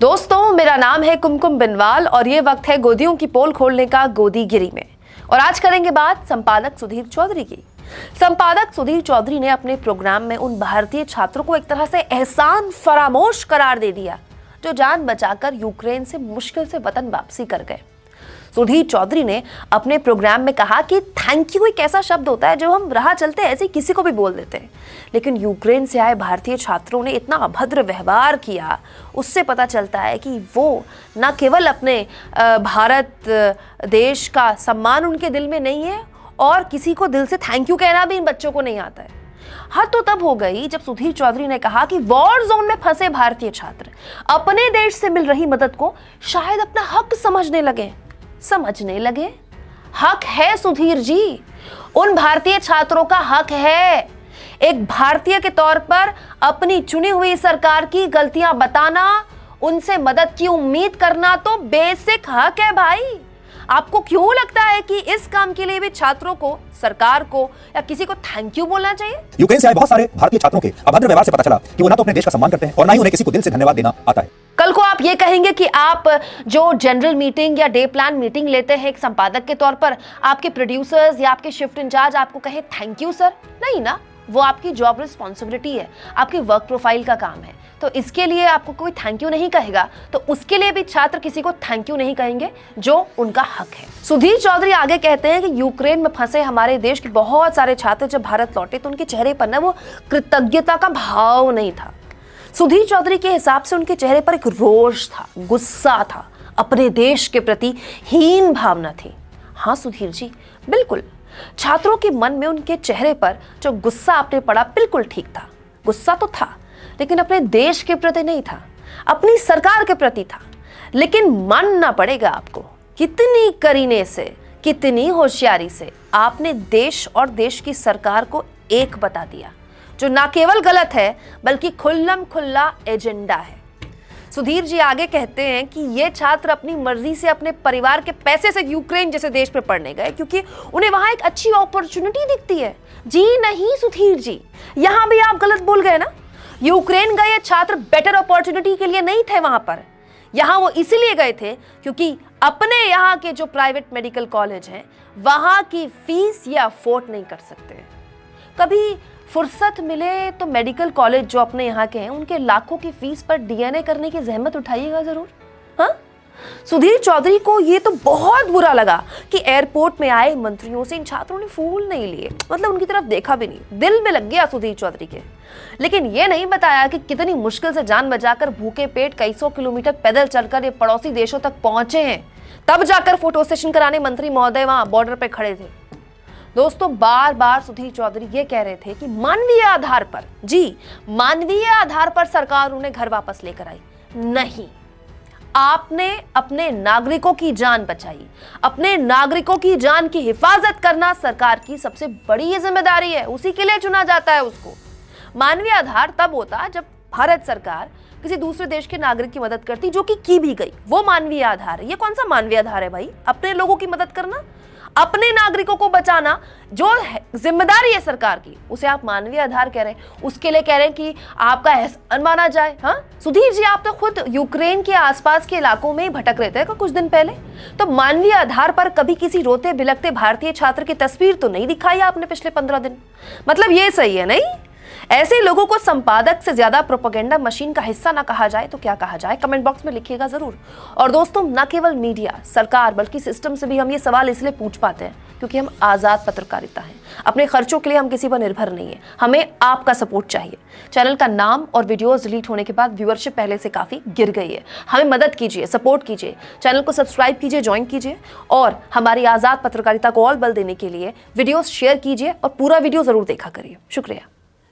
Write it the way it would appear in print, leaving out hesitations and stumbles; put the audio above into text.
दोस्तों, मेरा नाम है कुमकुम बिनवाल और ये वक्त है गोदियों की पोल खोलने का गोदीगिरी में। और आज करेंगे बात संपादक सुधीर चौधरी की। संपादक सुधीर चौधरी ने अपने प्रोग्राम में उन भारतीय छात्रों को एक तरह से एहसान फरामोश करार दे दिया जो जान बचाकर यूक्रेन से मुश्किल से वतन वापसी कर गए। सुधीर चौधरी ने अपने प्रोग्राम में कहा कि थैंक यू एक ऐसा शब्द होता है जो हम राह चलते ऐसे किसी को भी बोल देते हैं, लेकिन यूक्रेन से आए भारतीय छात्रों ने इतना अभद्र व्यवहार किया, उससे पता चलता है कि वो न केवल अपने भारत देश का सम्मान उनके दिल में नहीं है और किसी को दिल से थैंक यू कहना भी इन बच्चों को नहीं आता है। हद तो तब हो गई जब सुधीर चौधरी ने कहा कि वॉर जोन में फंसे भारतीय छात्र अपने देश से मिल रही मदद को शायद अपना हक समझने लगे। हक है सुधीर जी, उन भारतीय छात्रों का हक है। एक भारतीय के तौर पर अपनी चुनी हुई सरकार की गलतियां बताना, उनसे मदद की उम्मीद करना तो बेसिक हक है भाई। आपको क्यों लगता है कि इस काम के लिए भी छात्रों को, सरकार को या किसी को थैंक यू बोलना चाहिए? यूक्रेन से आए बहुत सारे भारतीय छात्रों के अभद्र व्यवहार से पता चला कि वो ना तो अपने देश का सम्मान करते हैं और ना ही उन्हें किसी को दिल से धन्यवाद देना आता है। कल को आप ये कहेंगे कि आप जो जनरल मीटिंग या डे प्लान मीटिंग लेते हैं एक संपादक के तौर पर, आपके प्रोड्यूसर्स या आपके शिफ्ट इंचार्ज आपको कहे थैंक यू सर, नहीं ना, वो आपकी जॉब रिस्पॉन्सिबिलिटी है, आपकी वर्क प्रोफाइल का काम है। तो इसके लिए आपको कोई थैंक यू नहीं कहेगा तो उसके लिए भी छात्र किसी को थैंक यू नहीं कहेंगे जो उनका हक है। सुधीर चौधरी आगे कहते हैं कि यूक्रेन में फंसे हमारे देश के बहुत सारे छात्र जब भारत लौटे तो उनके चेहरे पर ना वो कृतज्ञता का भाव नहीं था। सुधीर चौधरी के हिसाब से उनके चेहरे पर एक रोष था, गुस्सा था, अपने देश के प्रति हीन भावना थी। हाँ सुधीर जी, बिल्कुल, छात्रों के मन में उनके चेहरे पर जो गुस्सा आपने पढ़ा बिल्कुल ठीक था। गुस्सा तो था लेकिन अपने देश के प्रति नहीं था, अपनी सरकार के प्रति था। लेकिन मानना पड़ेगा आपको, कितनी करीने से, कितनी होशियारी से आपने देश और देश की सरकार को एक बता दिया, जो ना केवल गलत है बल्कि खुल्लम खुल्ला एजेंडा है। सुधीर जी आगे कहते हैं कि ये छात्र अपनी मर्जी से अपने परिवार के पैसे से यूक्रेन जैसे देश में पढ़ने गए क्योंकि उन्हें वहां एक अच्छी अपॉर्चुनिटी दिखती है। जी नहीं सुधीर जी, यहां भी आप गलत बोल गए ना। यूक्रेन गए छात्र बेटर अपॉर्चुनिटी के लिए नहीं थे वहां पर, यहां वो इसलिए गए थे क्योंकि अपने यहाँ के जो प्राइवेट मेडिकल कॉलेज हैं वहां की फीस ये अफोर्ड नहीं कर सकते। कभी फुर्सत मिले तो मेडिकल कॉलेज जो अपने यहाँ के हैं उनके लाखों की फीस पर डीएनए करने की जहमत उठाइएगा जरूर। हाँ, सुधीर चौधरी को ये तो बहुत बुरा लगा कि एयरपोर्ट में आए मंत्रियों से इन छात्रों ने फूल नहीं लिए, मतलब उनकी तरफ देखा भी नहीं। दिल में लग गया सुधीर चौधरी के, लेकिन ये नहीं बताया कि कितनी मुश्किल से जान बचाकर भूखे पेट कई सौ किलोमीटर पैदल चलकर ये पड़ोसी देशों तक पहुंचे हैं, तब जाकर फोटो सेशन कराने मंत्री महोदय वहां बॉर्डर पे खड़े थे। दोस्तों, बार बार सुधीर चौधरी ये कह रहे थे कि मानवीय आधार पर, जी मानवीय आधार पर सरकार उन्हें घर वापस लेकर आई। नहीं, आपने अपने नागरिकों की जान बचाई। अपने नागरिकों की जान की हिफाजत करना सरकार की सबसे बड़ी जिम्मेदारी है, उसी के लिए चुना जाता है उसको। मानवीय आधार तब होता जब भारत सरकार किसी दूसरे देश के नागरिक की मदद करती, जो कि की भी गई, वो मानवीय आधार है। ये कौन सा मानवीय आधार है भाई? अपने लोगों की मदद करना, अपने नागरिकों को बचाना, जो जिम्मेदारी है सरकार की, उसे आप मानवीय आधार कह रहे हैं। उसके लिए कह रहे हैं कि आपका एहसान माना जाए। हाँ सुधीर जी, आप तो खुद यूक्रेन के आसपास के इलाकों में ही भटक रहे थे कुछ दिन पहले, तो मानवीय आधार पर कभी किसी रोते बिलखते भारतीय छात्र की तस्वीर तो नहीं दिखाई आपने पिछले 15 दिन। मतलब ये सही है नहीं? ऐसे लोगों को संपादक से ज्यादा प्रोपेगेंडा मशीन का हिस्सा ना कहा जाए तो क्या कहा जाए? कमेंट बॉक्स में लिखिएगा जरूर। और दोस्तों, न केवल मीडिया, सरकार, बल्कि सिस्टम से भी हम ये सवाल इसलिए पूछ पाते हैं क्योंकि हम आजाद पत्रकारिता हैं। अपने खर्चों के लिए हम किसी पर निर्भर नहीं है, हमें आपका सपोर्ट चाहिए। चैनल का नाम और वीडियोस डिलीट होने के बाद व्यूअरशिप पहले से काफी गिर गई है। हमें मदद कीजिए, सपोर्ट कीजिए, चैनल को सब्सक्राइब कीजिए, ज्वाइन कीजिए और हमारी आजाद पत्रकारिता को और बल देने के लिए वीडियोस शेयर कीजिए और पूरा वीडियो जरूर देखा करिए। शुक्रिया।